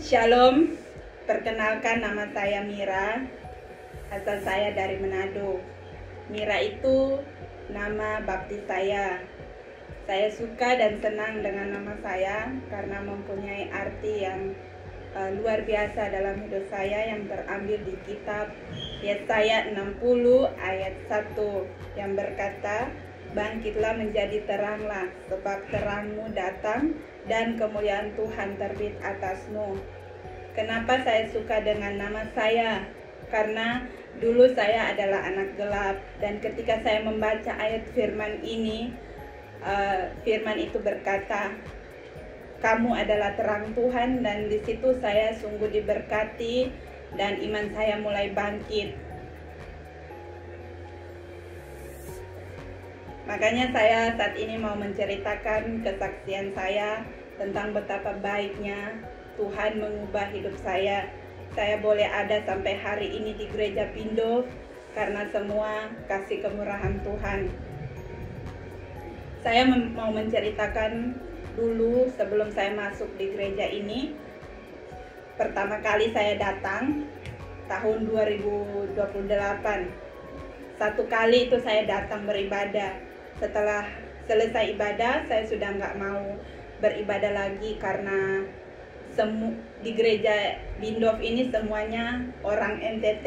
Shalom, perkenalkan nama saya Mira, asal saya dari Manado. Mira itu nama baptis saya. Saya suka dan senang dengan nama saya karena mempunyai arti yang luar biasa dalam hidup saya yang terambil di kitab Yesaya 60 ayat 1 yang berkata, "Bangkitlah menjadi teranglah, sebab terangmu datang dan kemuliaan Tuhan terbit atasmu." Kenapa saya suka dengan nama saya? Karena dulu saya adalah anak gelap, dan ketika saya membaca ayat firman ini, firman itu berkata, "Kamu adalah terang Tuhan," dan di situ saya sungguh diberkati dan iman saya mulai bangkit. Makanya saya saat ini mau menceritakan kesaksian saya tentang betapa baiknya Tuhan mengubah hidup saya. Saya boleh ada sampai hari ini di gereja Pindo karena semua kasih kemurahan Tuhan. Saya mau menceritakan dulu sebelum saya masuk di gereja ini. Pertama kali saya datang tahun 2028. Satu kali itu saya datang beribadah. Setelah selesai ibadah, saya sudah nggak mau beribadah lagi karena di gereja Bindov ini semuanya orang NTT,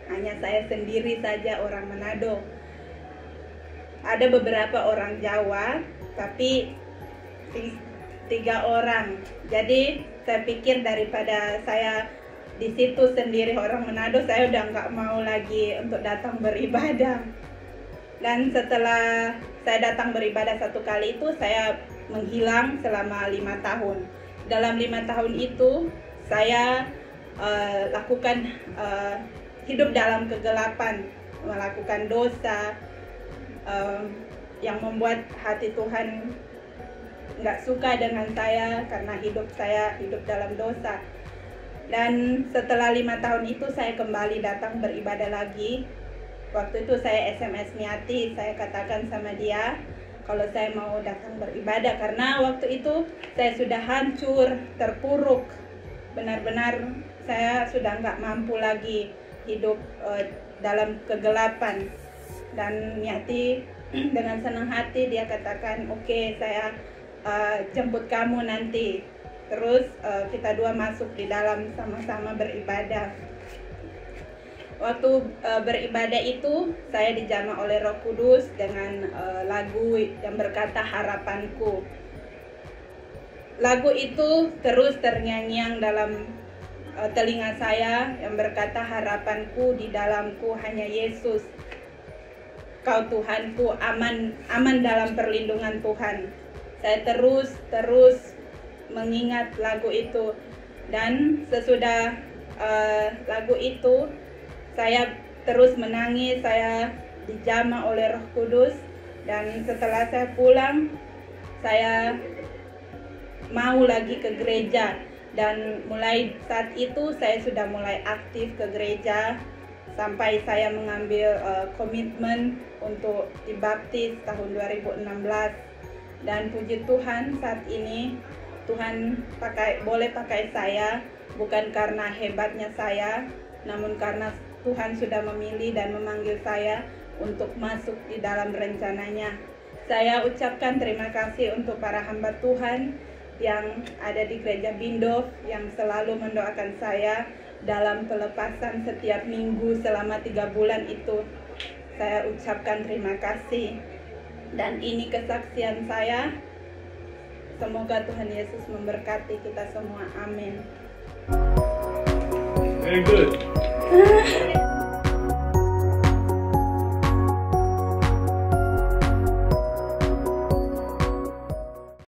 hanya saya sendiri saja orang Manado. Ada beberapa orang Jawa, tapi 3 orang. Jadi saya pikir daripada saya di situ sendiri orang Manado, saya udah nggak mau lagi untuk datang beribadah. Dan setelah saya datang beribadah satu kali itu, saya menghilang selama 5 tahun. Dalam 5 tahun itu saya lakukan hidup dalam kegelapan, melakukan dosa yang membuat hati Tuhan nggak suka dengan saya karena saya hidup dalam dosa. Dan setelah 5 tahun itu saya kembali datang beribadah lagi. Waktu itu saya SMS Miati, saya katakan sama dia kalau saya mau datang beribadah karena waktu itu saya sudah hancur, terpuruk. Benar-benar saya sudah nggak mampu lagi hidup dalam kegelapan. Dan Miati dengan senang hati dia katakan, "Oke, saya jemput kamu nanti." Terus kita dua masuk di dalam sama-sama beribadah. Waktu beribadah itu saya dijamah oleh Roh Kudus dengan lagu yang berkata Harapanku. Lagu itu terus terngiang-ngiang dalam telinga saya yang berkata, "Harapanku di dalamku hanya Yesus. Kau Tuhanku, aman dalam perlindungan Tuhan." Saya terus mengingat lagu itu, dan sesudah lagu itu saya terus menangis, saya dijamah oleh Roh Kudus. Dan setelah saya pulang, saya mau lagi ke gereja, dan mulai saat itu saya sudah mulai aktif ke gereja sampai saya mengambil komitmen untuk dibaptis tahun 2016. Dan puji Tuhan, saat ini Tuhan boleh pakai saya bukan karena hebatnya saya, namun karena Tuhan sudah memilih dan memanggil saya untuk masuk di dalam rencananya. Saya ucapkan terima kasih untuk para hamba Tuhan yang ada di gereja Bindov yang selalu mendoakan saya dalam pelepasan setiap minggu selama 3 bulan itu. Saya ucapkan terima kasih. Dan ini kesaksian saya. Semoga Tuhan Yesus memberkati kita semua. Amin. Very good.